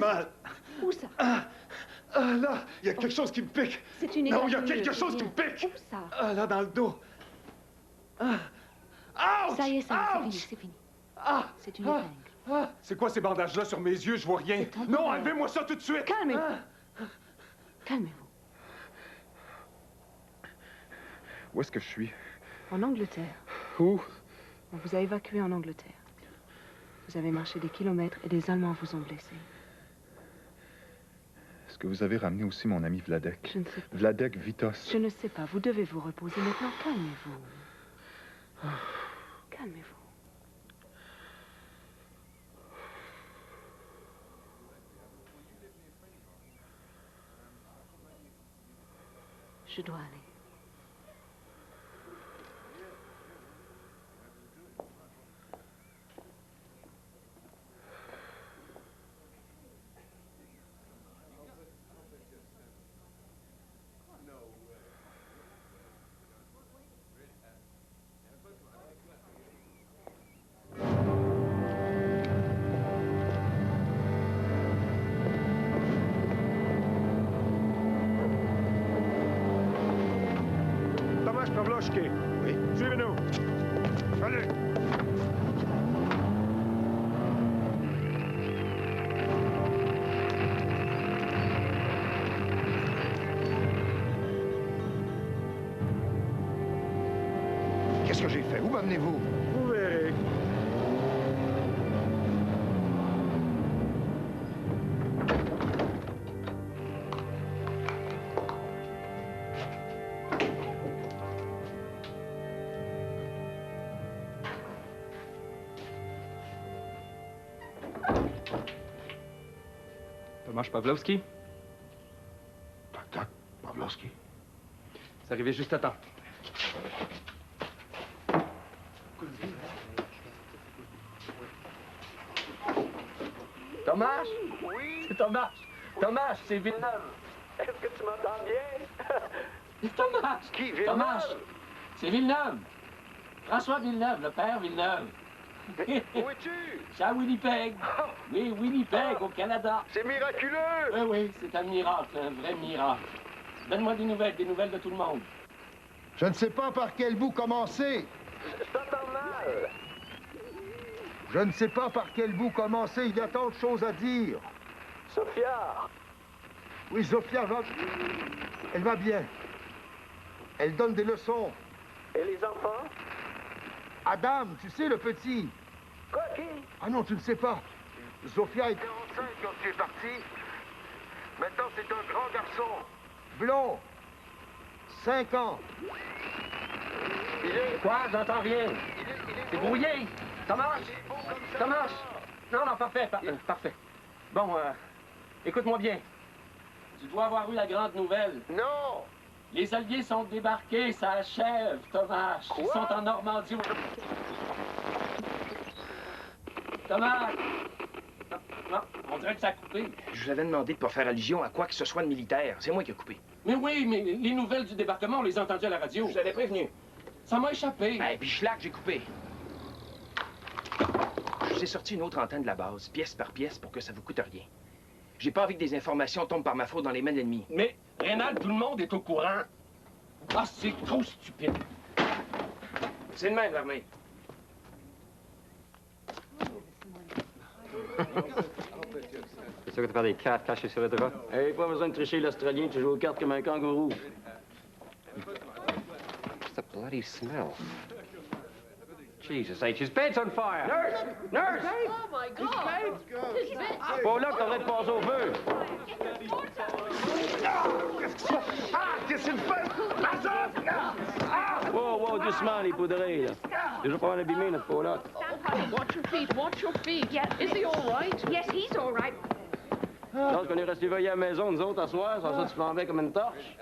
mal. Où ça? Là, il y a quelque chose qui me pique. C'est une Non, il y a égratignure, quelque chose qui c'est me bien. pique. Où ça? Là, dans le dos. Ouch! Ça y est, c'est fini, Ouch! c'est fini. Ah! C'est une épingle. C'est quoi ces bandages-là sur mes yeux? Je vois rien. C'est temporaire. Non, enlevez-moi ça tout de suite. Calmez-vous. Calmez-vous. Où est-ce que je suis? En Angleterre. Où? On vous a évacué en Angleterre. Vous avez marché des kilomètres et des Allemands vous ont blessé. Est-ce que vous avez ramené aussi mon ami Vladek? Je ne sais pas. Vladek Vitos. Je ne sais pas. Vous devez vous reposer maintenant. Calmez-vous. Calmez-vous. Je dois aller. Tomasz Pawlowski. Oui. Suivez-nous. Allez. Qu'est-ce que j'ai fait? Où m'amenez-vous? Vous verrez. Tomasz Pawlowski? Tak, Pawlowski. C'est arrivé juste à temps. Tomasz? Oui? C'est Tomasz. Tomasz, c'est Villeneuve. Est-ce que tu m'entends bien? Tomasz! Qui, Villeneuve? Tomasz! C'est Villeneuve. François Villeneuve, le père Villeneuve. Où es-tu? C'est à Winnipeg. Oui, Winnipeg, au Canada. C'est miraculeux! Oui, oui, c'est un miracle, un vrai miracle. Donne-moi des nouvelles de tout le monde. Je ne sais pas par quel bout commencer. Je t'entends mal. Je ne sais pas par quel bout commencer. Il y a tant de choses à dire. Sophia! Oui, Sophia va... Elle va bien. Elle donne des leçons. Et les enfants? Adam, tu sais, le petit. Quoi, qui? Ah non, tu ne sais pas. Sophia était enceinte quand tu es parti. Maintenant, c'est un grand garçon. Blond. 5 ans. Il est... Quoi? J'entends rien. C'est brouillé. Tomasz? Tomasz? Non, non, parfait, parfait. Bon, écoute-moi bien. Tu dois avoir eu la grande nouvelle. Non! Les Alliés sont débarqués, ça achève, Tomasz. Ils Quoi? sont en Normandie. Tomasz! Non, on dirait que ça a coupé. Je vous avais demandé de ne pas faire allusion à quoi que ce soit de militaire. C'est moi qui ai coupé. Mais oui, mais les nouvelles du débarquement, on les a entendues à la radio. Je vous avais prévenu. Ça m'a échappé. Ben, puis schlac, j'ai coupé. Je vous ai sorti une autre antenne de la base, pièce par pièce, pour que ça vous coûte rien. J'ai pas envie que des informations tombent par ma faute dans les mains de l'ennemi. Mais, Rénal, tout le monde est au courant. Ah, c'est trop stupide. C'est le même, Vermeil. C'est sûr que tu fais des cartes cachées sur le drap? Hey, pas besoin de tricher l'Australien, tu joues aux cartes comme un kangourou. What's the bloody smell? Jesus H, his bed's on fire! Nurse! Nurse! Oh my God! C'est pas là que t'aurais de passer au feu! Ah, qu'est-ce que tu fais? Wow, wow, doucement, les poudrés, là. Déjà pas mal abîmé, notre peau-là. Watch your feet, watch your feet. Yeah. Is he all right? Yes, he's all right. Donc, on est resté veiller à la maison, nous autres, à soir, sans ça, tu flambais comme une torche.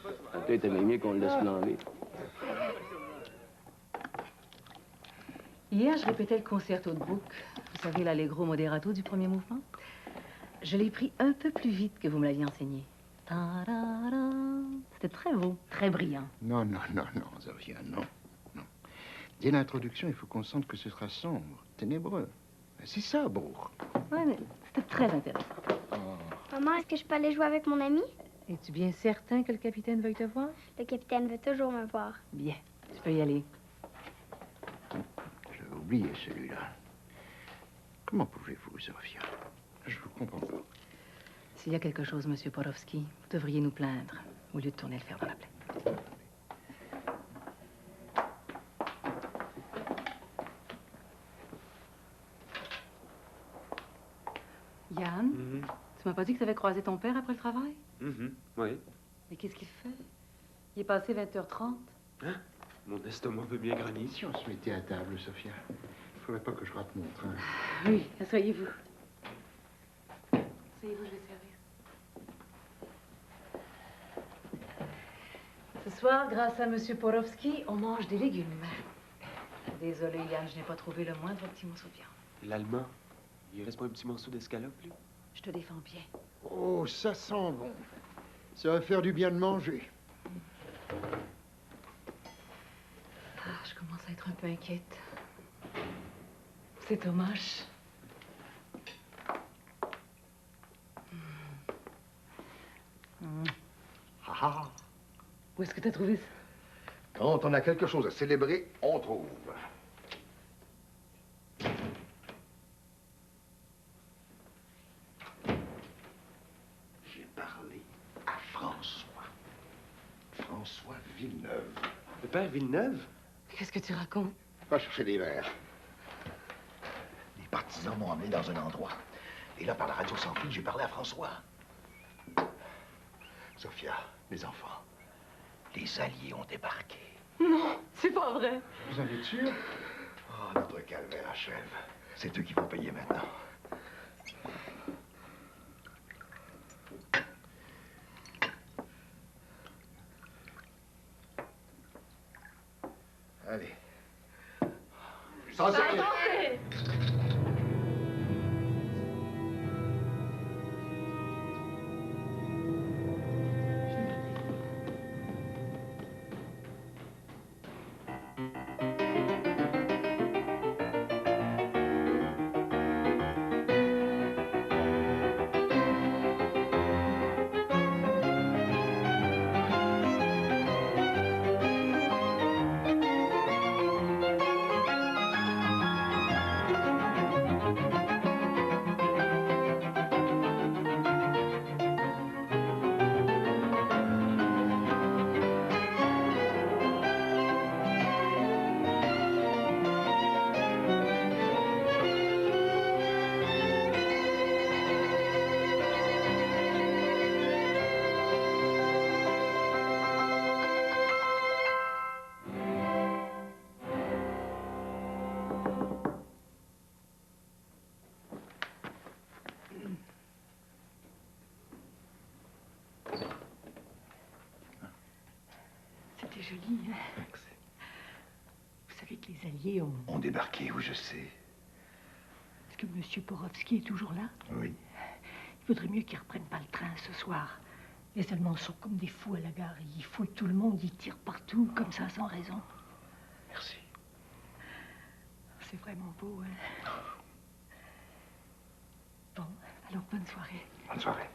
Toi, t'aimais mieux qu'on le laisse flamber. Hier, je répétais le concerto de Bruch. Vous savez, l'allegro moderato du premier mouvement. Je l'ai pris un peu plus vite que vous me l'aviez enseigné. Ta-da-da. C'était très beau, très brillant. Non, non, non, non, Zofia, non, non. Dès l'introduction, il faut qu'on sente que ce sera sombre, ténébreux. C'est ça, Bourg. Oui, mais c'était très intéressant. Maman, est-ce que je peux aller jouer avec mon ami? Es-tu bien certain que le capitaine veuille te voir? Le capitaine veut toujours me voir. Bien, tu peux y aller. J'avais oublié celui-là. Comment pouvez-vous, Zofia? Je vous comprends pas. S'il y a quelque chose, Monsieur Porowski, vous devriez nous plaindre, au lieu de tourner le fer dans la plaie. Yann, tu m'as pas dit que tu avais croisé ton père après le travail? Oui. Mais qu'est-ce qu'il fait? Il est passé 20h30. Hein? Mon estomac veut bien grogner. Si on se mettait à table, Sophia, il faudrait pas que je rate mon train. Oui, asseyez-vous. Asseyez-vous, je vais servir. Ce soir, grâce à Monsieur Porowski, on mange des légumes. Désolé, Yann, je n'ai pas trouvé le moindre petit morceau de viande. L'Allemand, il reste pas un petit morceau d'escalope, lui? Je te défends bien. Oh, ça sent bon. Ça va faire du bien de manger. Ah, je commence à être un peu inquiète. C'est dommage. Ah. Où est-ce que tu as trouvé ça? Quand on a quelque chose à célébrer, on trouve. J'ai parlé à François. François Villeneuve. Le père Villeneuve? Qu'est-ce que tu racontes? Va chercher des verres. Les partisans m'ont emmené dans un endroit. Et là, par la radio sans fil, j'ai parlé à François. Sophia, mes enfants, les Alliés ont débarqué. Non, c'est pas vrai. Vous en êtes sûr? Oh, notre calvaire achève. C'est eux qui vont payer maintenant. Allez. Sans arrêt. C'était joli, hein? Vous savez que les Alliés ont débarqué, oui, je sais. Est-ce que M. Porowski est toujours là? Oui. Il vaudrait mieux qu'ils reprennent pas le train ce soir. Les Allemands sont comme des fous à la gare. Ils fouillent tout le monde, ils tirent partout, comme ça, sans raison. Merci. C'est vraiment beau, hein? Bon, alors bonne soirée. Bonne soirée.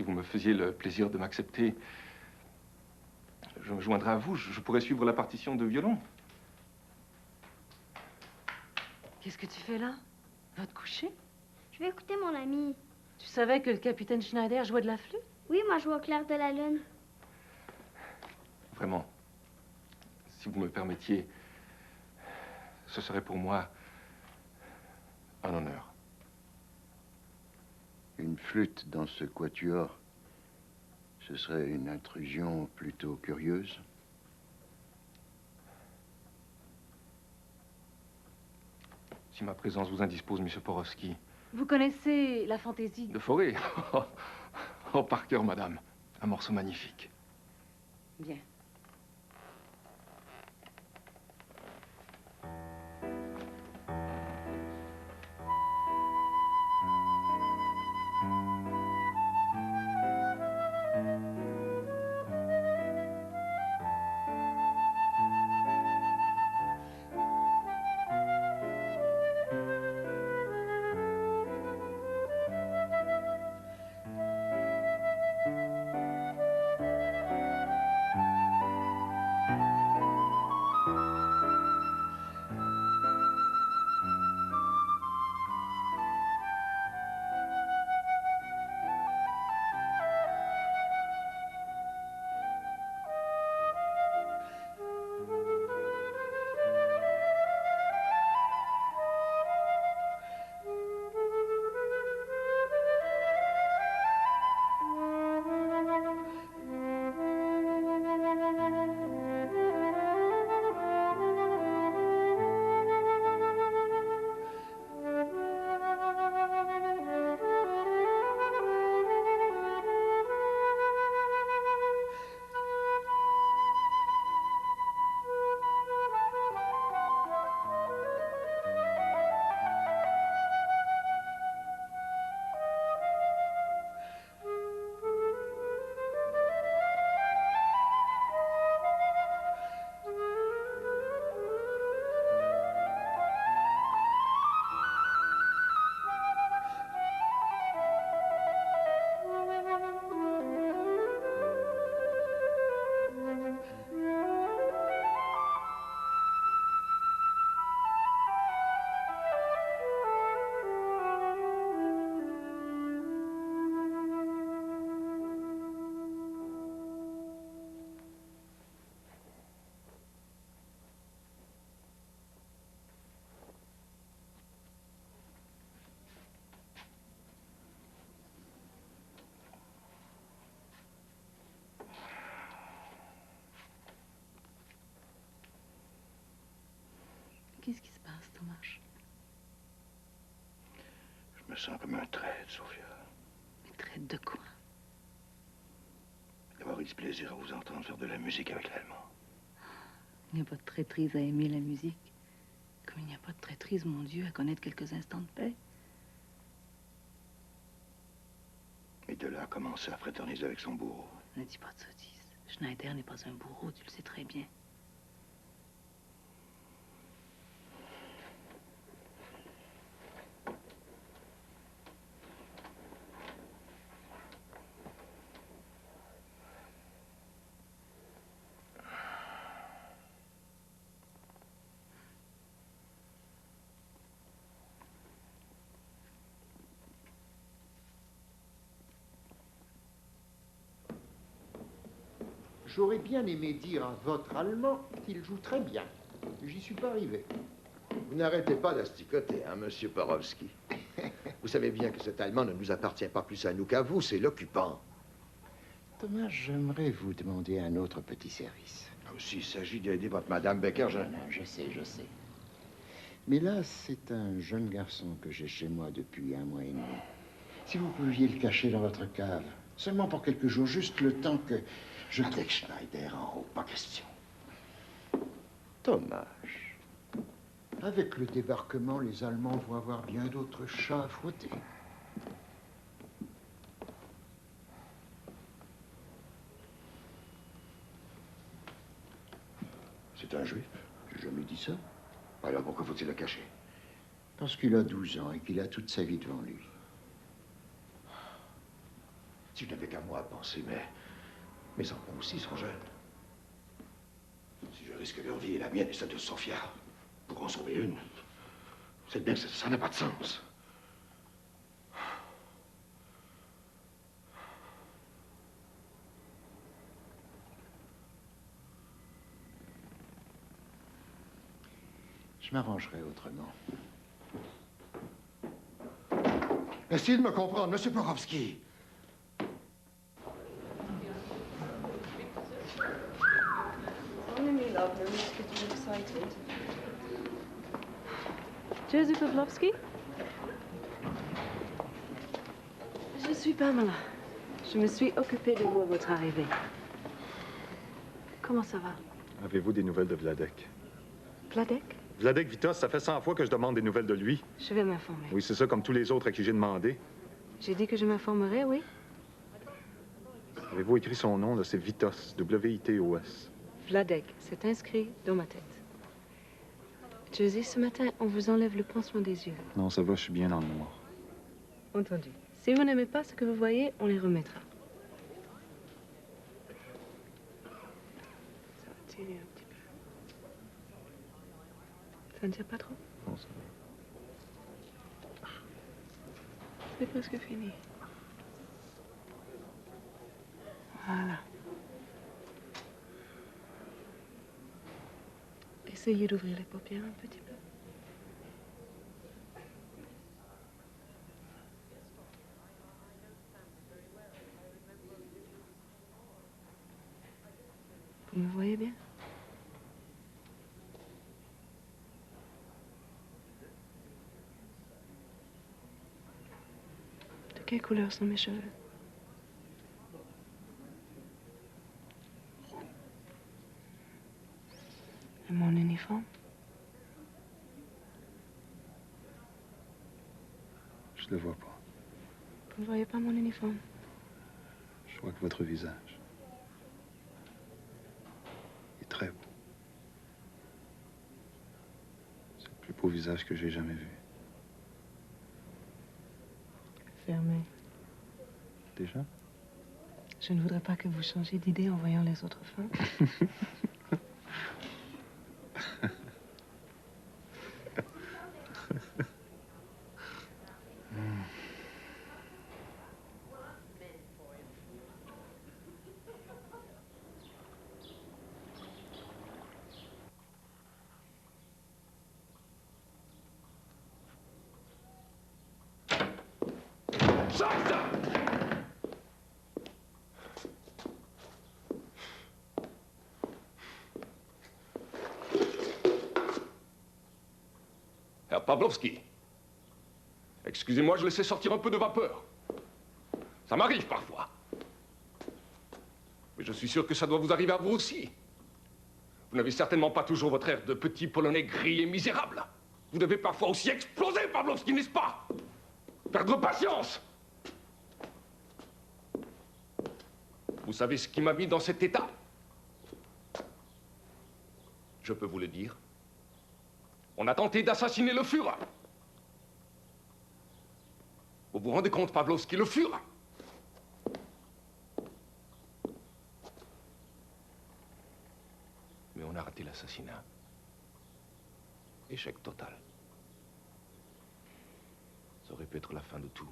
si vous me faisiez le plaisir de m'accepter, je me joindrais à vous. Je pourrais suivre la partition de violon. Qu'est-ce que tu fais là? Va te coucher? Je vais écouter mon ami. Tu savais que le capitaine Schneider jouait de la flûte? Oui, moi je joue au clair de la lune. Vraiment, si vous me permettiez, ce serait pour moi un honneur. Une flûte dans ce quatuor, ce serait une intrusion plutôt curieuse. Si ma présence vous indispose, monsieur Porowski. Vous connaissez la fantaisie? De Fauré? Oh, par cœur, madame. Un morceau magnifique. Bien. Qu'est-ce qui se passe, Thomas? Je me sens comme un traître, Sophia. Mais traite de quoi? D'avoir eu ce plaisir à vous entendre faire de la musique avec l'allemand. Il n'y a pas de traîtrise à aimer la musique. Comme il n'y a pas de traîtrise, mon Dieu, à connaître quelques instants de paix. Et de là, commencer à fraterniser avec son bourreau. Ne dis pas de sottises. Schneider n'est pas un bourreau, tu le sais très bien. J'aurais bien aimé dire à votre Allemand qu'il joue très bien. J'y suis pas arrivé. Vous n'arrêtez pas d'asticoter, hein, monsieur Porowski. Vous savez bien que cet Allemand ne nous appartient pas plus à nous qu'à vous, c'est l'occupant. Thomas, j'aimerais vous demander un autre petit service. S'il s'agit d'aider votre Madame Becker, Non, je sais. Mais là, c'est un jeune garçon que j'ai chez moi depuis 1 mois et demi. Si vous pouviez le cacher dans votre cave, seulement pour quelques jours, juste le temps que je trouve Schneider en haut, pas question. Thomas, avec le débarquement, les Allemands vont avoir bien d'autres chats à fouetter. C'est un juif. J'ai jamais dit ça. Alors pourquoi faut-il le cacher? Parce qu'il a 12 ans et qu'il a toute sa vie devant lui. Si je n'avais qu'à moi à penser, mais mes enfants aussi sont jeunes. Si je risque leur vie et la mienne et celle de Sophia pour en sauver une, c'est bien que ça n'a pas de sens. Je m'arrangerai autrement. Essayez de me comprendre, Monsieur Borowski. Josie Pavlovski? Je suis Pamela. Je me suis occupée de vous à votre arrivée. Comment ça va? Avez-vous des nouvelles de Vladek? Vladek? Vladek Vitos, ça fait 100 fois que je demande des nouvelles de lui. Je vais m'informer. Oui, c'est ça, comme tous les autres à qui j'ai demandé. J'ai dit que je m'informerai, oui? Avez-vous écrit son nom, là? C'est Vitos, W-I-T-O-S. Vladek, c'est inscrit dans ma tête. Josie, ce matin, on vous enlève le pansement des yeux. Non, ça va, je suis bien dans le noir. Entendu. Si vous n'aimez pas ce que vous voyez, on les remettra. Ça va tirer un petit peu. Ça ne tire pas trop? Non, ça va. C'est presque fini. Voilà. Essayez d'ouvrir les paupières un petit peu. Vous me voyez bien? De quelle couleur sont mes cheveux? Et mon uniforme? Je le vois pas. Vous ne voyez pas mon uniforme? Je vois que votre visage est très beau. C'est le plus beau visage que j'ai jamais vu. Fermé. Déjà? Je ne voudrais pas que vous changiez d'idée en voyant les autres femmes. Herr Pawlowski, excusez-moi, je laissais sortir un peu de vapeur. Ça m'arrive parfois. Mais je suis sûr que ça doit vous arriver à vous aussi. Vous n'avez certainement pas toujours votre air de petit Polonais gris et misérable. Vous devez parfois aussi exploser, Pawlowski, n'est-ce pas? Perdre patience. Vous savez ce qui m'a mis dans cet état? Je peux vous le dire. On a tenté d'assassiner le Führer. Vous vous rendez compte, Pawlowski, le Führer? Mais on a raté l'assassinat. Échec total. Ça aurait pu être la fin de tout.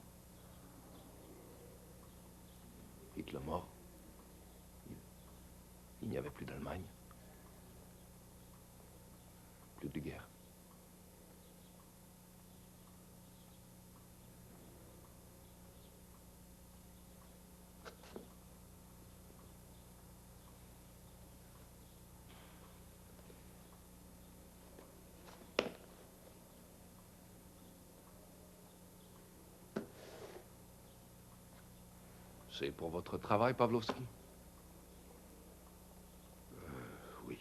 Hitler mort. Il n'y avait plus d'Allemagne. Plus de guerre. C'est pour votre travail, Pawlowski? Oui.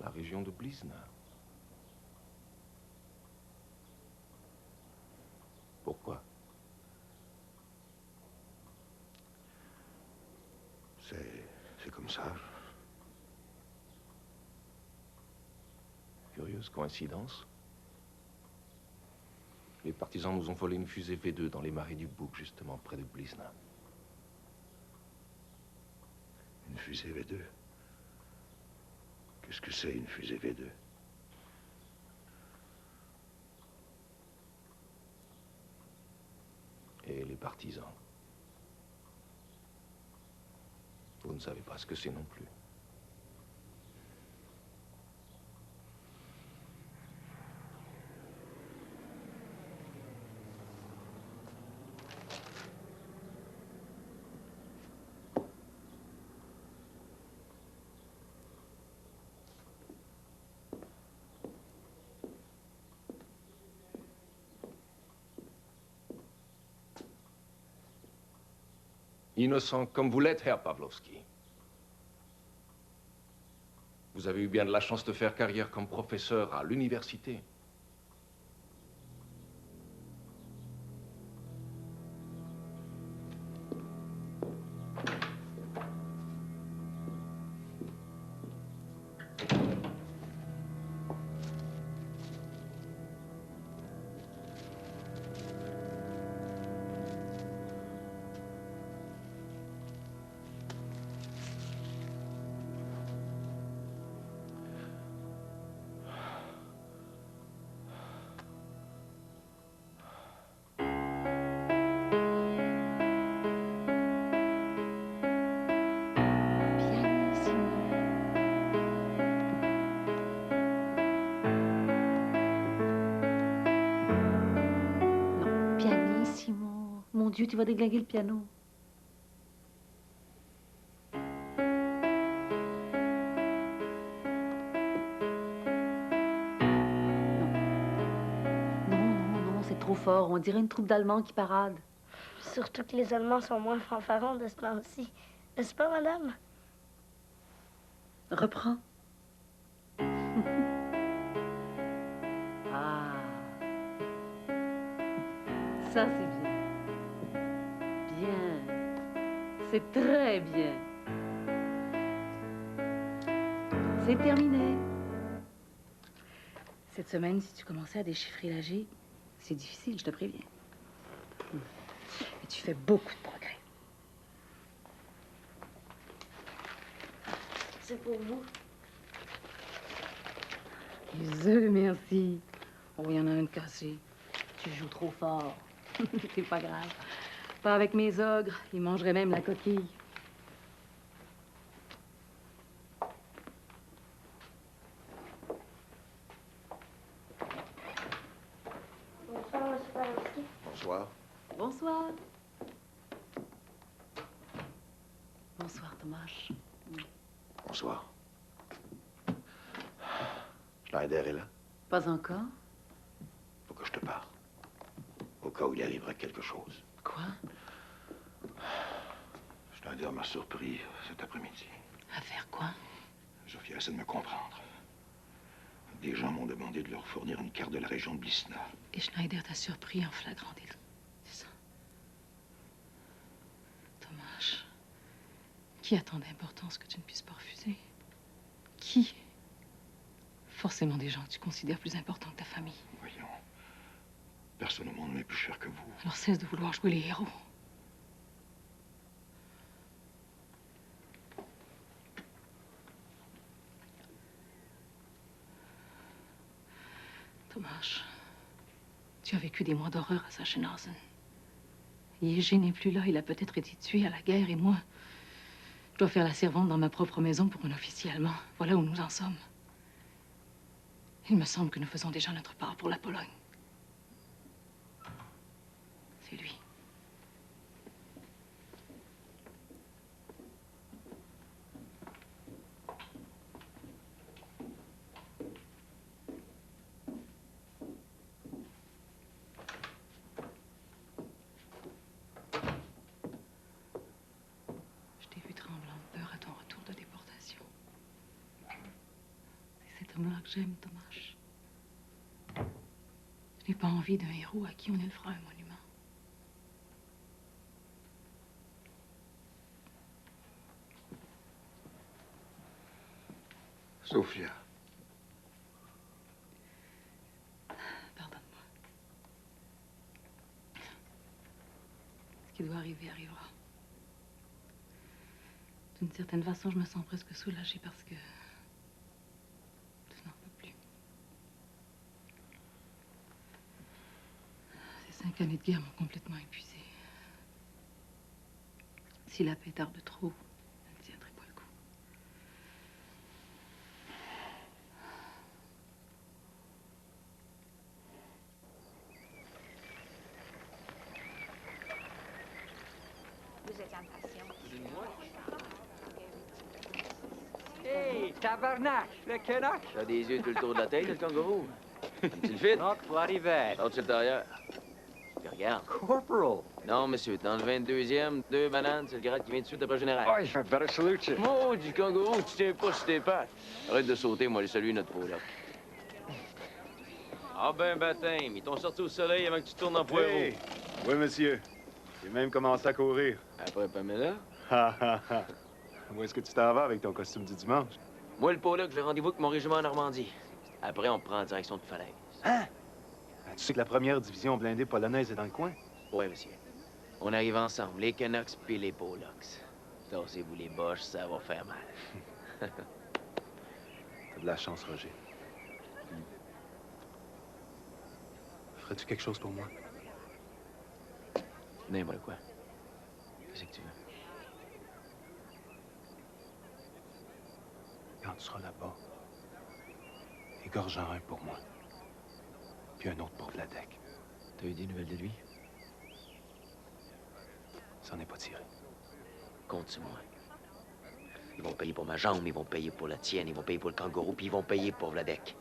La région de Blizna. Pourquoi? C'est comme ça. Curieuse coïncidence. Les partisans nous ont volé une fusée V2 dans les marais du Bug, justement près de Blizna. Une fusée V2? Qu'est-ce que c'est, une fusée V2? Et les partisans. Vous ne savez pas ce que c'est non plus. Innocent comme vous l'êtes, Herr Pawlowski. Vous avez eu bien de la chance de faire carrière comme professeur à l'université. Mon Dieu, tu vas déglinguer le piano. Non, c'est trop fort. On dirait une troupe d'Allemands qui parade. Surtout que les Allemands sont moins fanfarons de ce temps-ci. N'est-ce pas, madame? Reprends. Ah. Ça, c'est bien. Bien. C'est très bien. C'est terminé. Cette semaine, si tu commençais à déchiffrer la G, c'est difficile, je te préviens. Mais tu fais beaucoup de progrès. C'est pour vous. Merci. Oh, il y en a une cassée. Tu joues trop fort. C'est pas grave. Pas avec mes ogres. Ils mangeraient même la coquille. Bonsoir, monsieur Pawlowski. Bonsoir. Bonsoir. Bonsoir, Thomas. Bonsoir. Schneider est là? Pas encore. Faut que je te parle. Au cas où il arriverait quelque chose. Quoi? Schneider m'a surpris cet après-midi. À faire quoi? Sophia essaie de me comprendre. Des gens m'ont demandé de leur fournir une carte de la région de Blizna. Et Schneider t'a surpris en flagrant délit. C'est ça? Thomas, qui a tant d'importance que tu ne puisses pas refuser? Qui? Forcément des gens que tu considères plus importants que ta famille. Voyons. Personne au monde m'est plus cher que vous. Alors cesse de vouloir jouer les héros. Thomas, tu as vécu des mois d'horreur à Sachsenhausen. Yégé n'est plus là, il a peut-être été tué à la guerre et moi, je dois faire la servante dans ma propre maison pour un officier allemand. Voilà où nous en sommes. Il me semble que nous faisons déjà notre part pour la Pologne. C'est lui. Je t'ai vu tremblant de peur à ton retour de déportation. C'est cet homme-là que j'aime, Thomas. Je n'ai pas envie d'un héros à qui on élevera un monument. Sophia. qui doit arriver arrivera. D'une certaine façon, je me sens presque soulagée parce que je n'en peux plus. Ces 5 années de guerre m'ont complètement épuisée. Si la paix tarde trop, je ne tiendrai pas le coup. Vous êtes impatient. Hey, tabarnak, le Canuck! T'as des yeux tout le tour de la tête, le kangourou. Tu le fit? Donc, pour arriver. L'autre sur le tailleur. Puis regarde. Corporal! Non, monsieur, dans le 22e, 2 bananes, c'est le grade qui vient de suite après le général. Oh, I better salute you. Oh, du kangourou, tu tiens pas sur tes pattes. Arrête de sauter, moi, je salue notre Pollock. Ah ben, baptême, ils t'ont sorti au soleil avant que tu tournes en poireau. Hey. Oui, monsieur. J'ai même commencé à courir. Après Pamela? Ha, ha, ha. Où est-ce que tu t'en vas avec ton costume du dimanche? Moi, le Pollock, j'ai rendez-vous avec mon régiment en Normandie. Après, on prend en direction de Falaise. Hein? Ah, tu sais que la première division blindée polonaise est dans le coin? Oui, monsieur. On arrive ensemble, les Canucks puis les Pollocks. Tassez-vous les boches, ça va faire mal. T'as de la chance, Roger. Ferais-tu quelque chose pour moi? N'importe quoi. Qu'est-ce que tu veux? Quand tu seras là-bas, égorge-en un pour moi. Puis un autre pour Vladek. T'as eu des nouvelles de lui? Ça n'en est pas tiré. Compte sur moi. Ils vont payer pour ma jambe, ils vont payer pour la tienne, ils vont payer pour le kangourou, puis ils vont payer pour Vladek.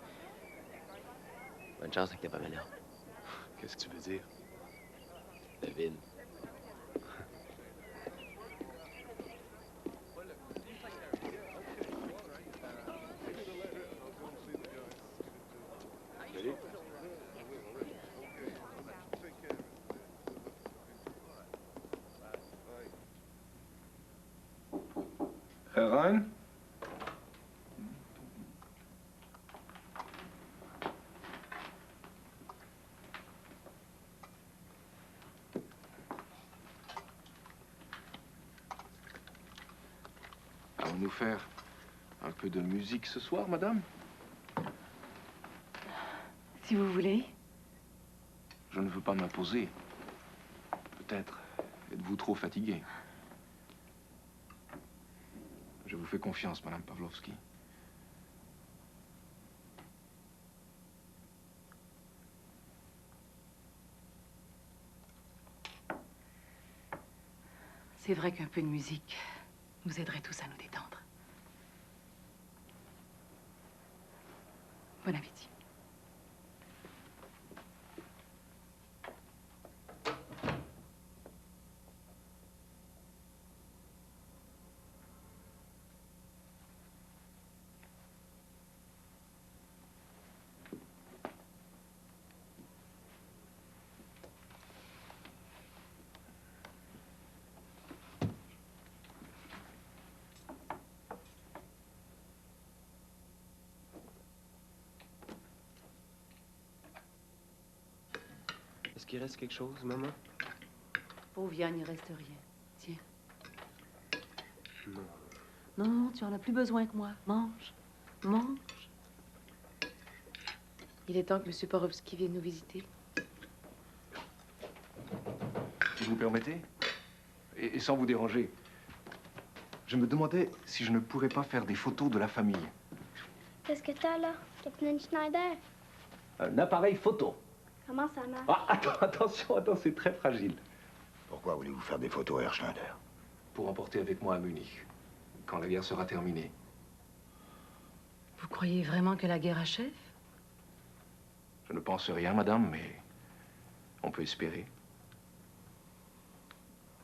Bonne chance avec ta Pamela. Qu'est-ce que tu veux dire? David. Herein? Allons-nous faire un peu de musique ce soir, madame? Si vous voulez. Je ne veux pas m'imposer. Peut-être êtes-vous trop fatiguée. Je vous fais confiance, madame Pavlovsky. C'est vrai qu'un peu de musique nous aiderait tous à nous détendre. Bon appétit. Est-ce qu'il reste quelque chose, maman? Pauvre Yann, il reste rien. Tiens. Non. Non, tu en as plus besoin que moi. Mange. Mange. Il est temps que M. Porowski vienne nous visiter. Si vous permettez, et sans vous déranger, je me demandais si je ne pourrais pas faire des photos de la famille. Qu'est-ce que t'as là, Capitaine Schneider? Un appareil photo. Comment ça marche? Ah, attention, c'est très fragile. Pourquoi voulez-vous faire des photos, Herr Schneider? Pour emporter avec moi à Munich, quand la guerre sera terminée. Vous croyez vraiment que la guerre achève? Je ne pense rien, madame, mais on peut espérer.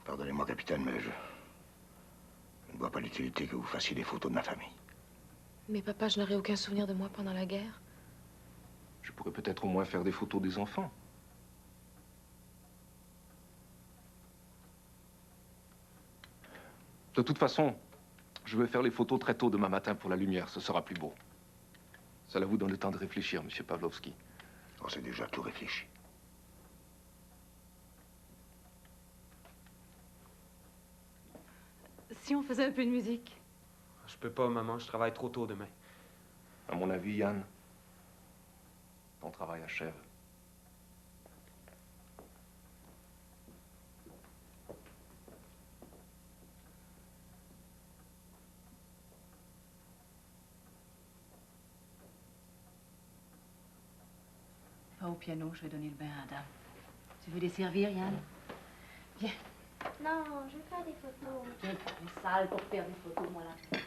Pardonnez-moi, capitaine, mais je ne vois pas l'utilité que vous fassiez des photos de ma famille. Mais papa, je n'aurai aucun souvenir de moi pendant la guerre. Je pourrais peut-être au moins faire des photos des enfants. De toute façon, je vais faire les photos très tôt demain matin pour la lumière. Ce sera plus beau. Cela vous donne le temps de réfléchir, monsieur Pavlovsky. On s'est déjà tout réfléchi. Si on faisait un peu de musique? Je peux pas, maman, je travaille trop tôt demain. À mon avis, Yann, ton travail achève. Pas au piano, je vais donner le bain à Adam. Tu veux les servir, Yann? Viens. Non, je vais faire des photos. Viens dans une salle pour faire des photos, moi, là.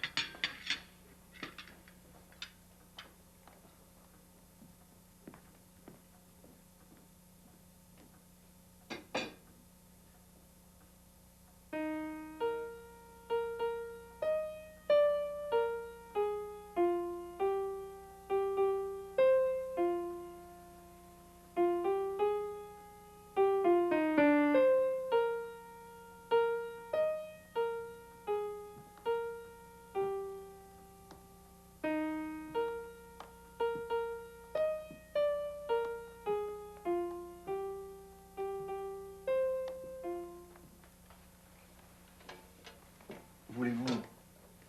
Voulez-vous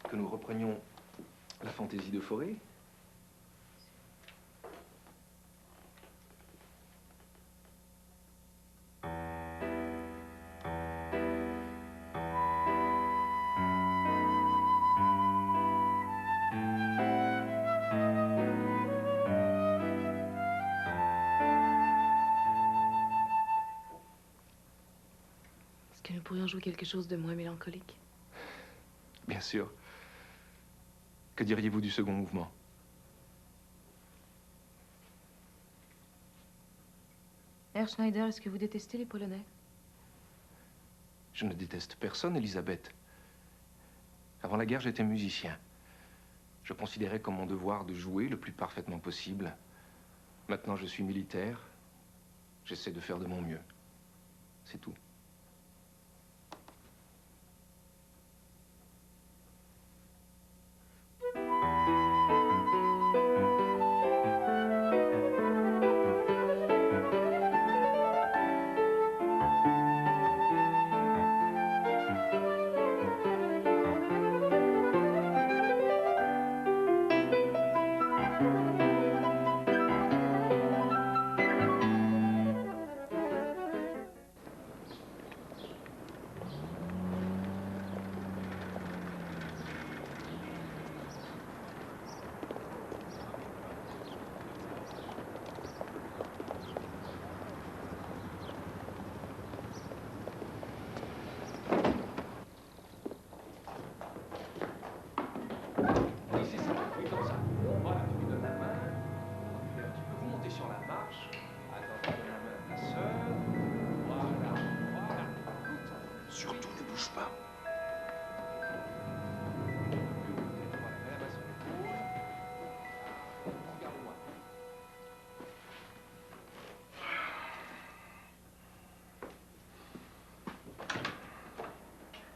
que nous reprenions la fantaisie de forêt? Est-ce que nous pourrions jouer quelque chose de moins mélancolique? Bien sûr. Que diriez-vous du second mouvement? Herr Schneider, est-ce que vous détestez les Polonais? Je ne déteste personne, Elisabeth. Avant la guerre, j'étais musicien. Je considérais comme mon devoir de jouer le plus parfaitement possible. Maintenant, je suis militaire. J'essaie de faire de mon mieux. C'est tout. Surtout ne bouge pas.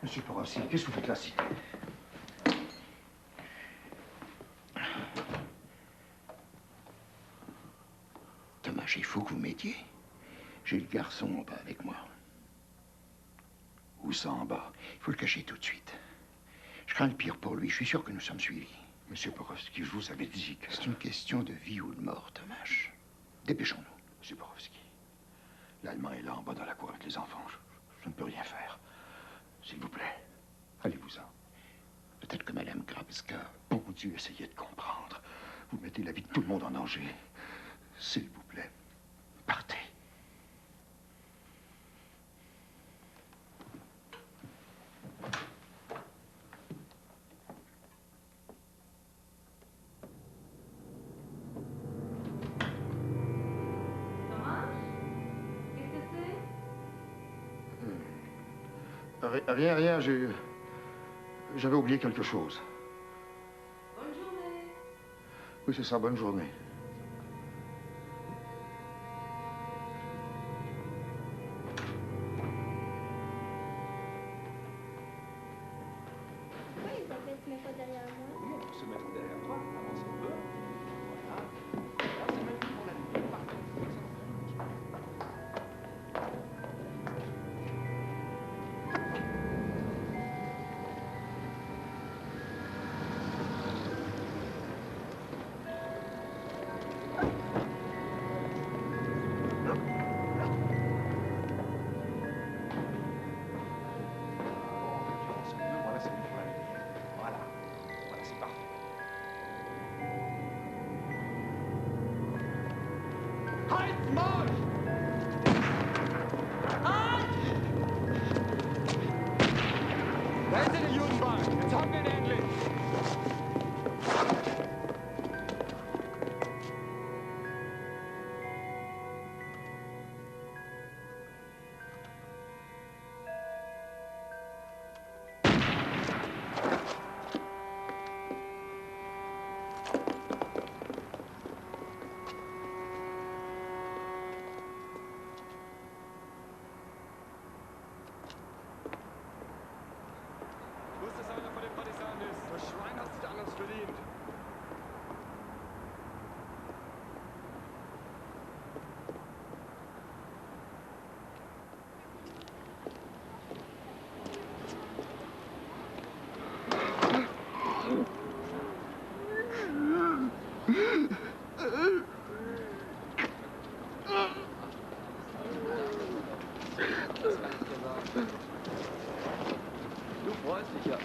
Monsieur Porowski, qu'est-ce que vous faites là, si? Thomas, il faut que vous m'aidiez. J'ai le garçon en bas avec moi. Où ça en bas? Il faut le cacher tout de suite. Je crains le pire pour lui. Je suis sûr que nous sommes suivis. Monsieur Porowski, je vous avais dit que... C'est une question de vie ou de mort, Thomas. Dépêchons-nous. Monsieur Porowski, l'Allemand est là en bas dans la cour avec les enfants. Je ne peux rien faire. S'il vous plaît, allez-vous-en. Peut-être que Madame Grabska, bon Dieu, essayez de comprendre. Vous mettez la vie de tout le monde en danger. S'il vous plaît, partez. Rien, j'avais oublié quelque chose. Bonne journée. Oui, c'est ça, bonne journée. Pourquoi Elisabeth ne met pas derrière moi? Oui, on peut se mettre derrière toi, avance un peu. Voilà. Là, c'est même pour la nuit. Parfait.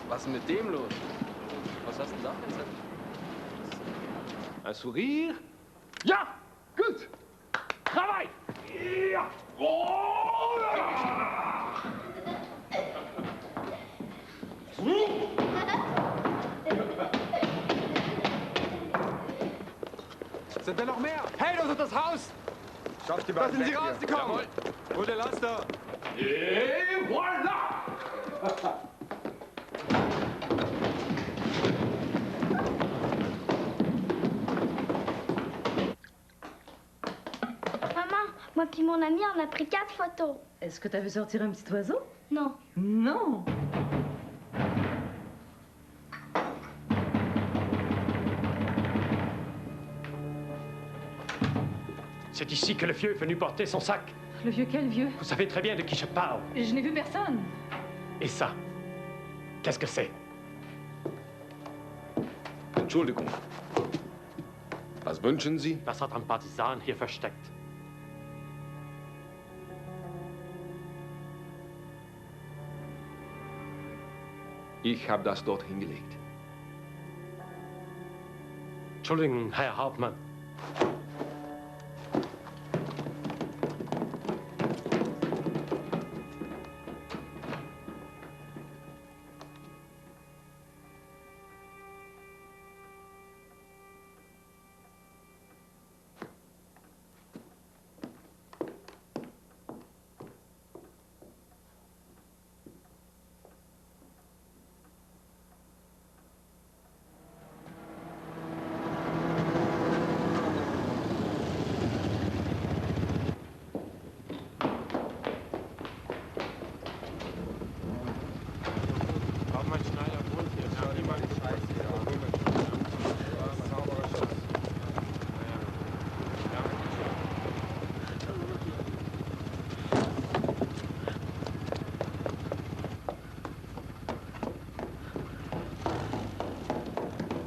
Was ist mit dem los? Was hast du denn da jetzt? Un sourire. Ja! Gut! Travail! Ja! Oh! Sind wir noch mehr? Hey, das ist das Haus! Schaff die Da beiden sind sie weg hier. rausgekommen! Hol den Laster! Et voilà! Maman, moi puis mon ami, on a pris 4 photos. Est-ce que t'as vu sortir un petit oiseau? Non. Non. C'est ici que le vieux est venu porter son sac. Le vieux quel vieux? Vous savez très bien de qui je parle. Je n'ai vu personne. Et ça, qu'est-ce que c'est? Entschuldigung. Was wünschen Sie? Das hat ein Partisan hier versteckt. Ich habe das dort hingelegt. Entschuldigung, Herr Hauptmann.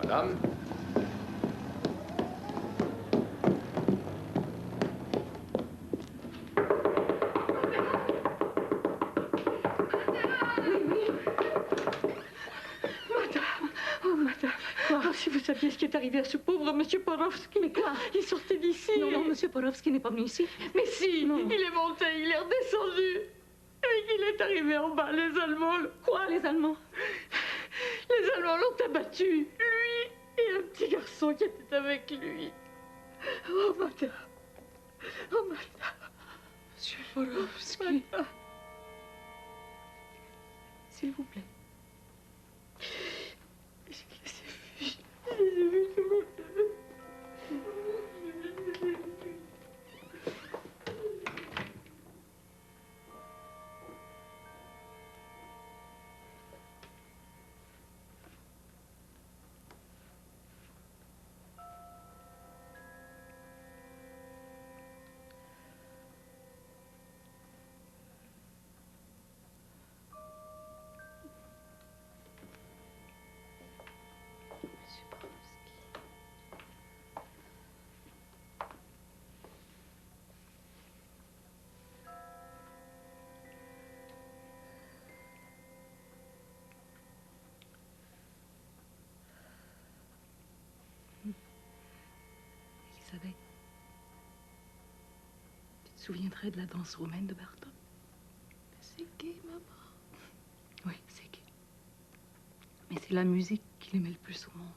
Madame? Oh, si vous saviez ce qui est arrivé à ce pauvre monsieur Porowski. Mais quoi? Il sortait d'ici. Non, non, monsieur Porowski n'est pas venu ici. Mais si, Non. il est monté, il est redescendu. Et qu'il est arrivé en bas, les Allemands... Quoi, les Allemands? Les Allemands l'ont abattu. Lui et un petit garçon qui était avec lui. Oh, madame. Oh, madame. Monsieur Porowski. S'il vous plaît. Elisabeth, tu te souviendrais de la danse roumaine de Bartok? C'est gay, maman. Oui, c'est gay. Mais c'est la musique qu'il aimait le plus au monde.